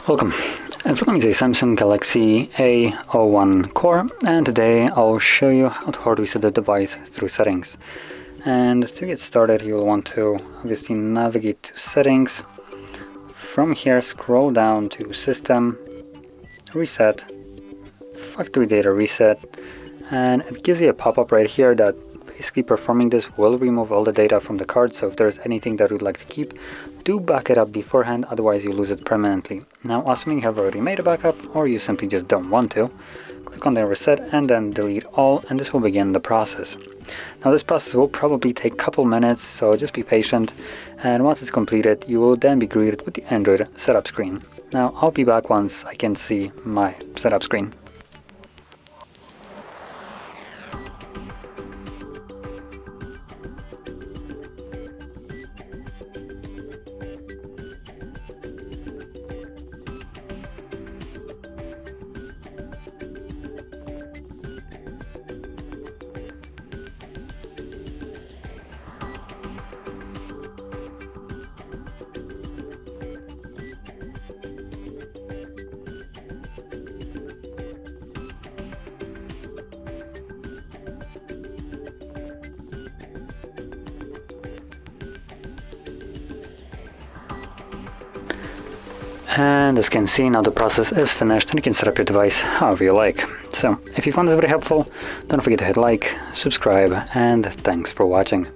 Welcome. In front of me is a Samsung Galaxy A01 Core, and today I'll show you how to hard reset the device through settings. And to get started, you'll want to obviously navigate to settings. From here, scroll down to System, Reset, Factory Data Reset, and it gives you a pop-up right here that basically performing this will remove all the data from the card. So if there's anything that you'd like to keep, do back it up beforehand, otherwise you lose it permanently. Now, assuming you have already made a backup or you simply just don't want to, click on the reset and then delete all, and this will begin the process. Now this process will probably take a couple minutes, so just be patient, and once it's completed you will then be greeted with the Android setup screen. Now I'll be back once I can see my setup screen. And as you can see, now the process is finished and you can set up your device however you like. So if you found this very helpful, don't forget to hit like, subscribe, and thanks for watching.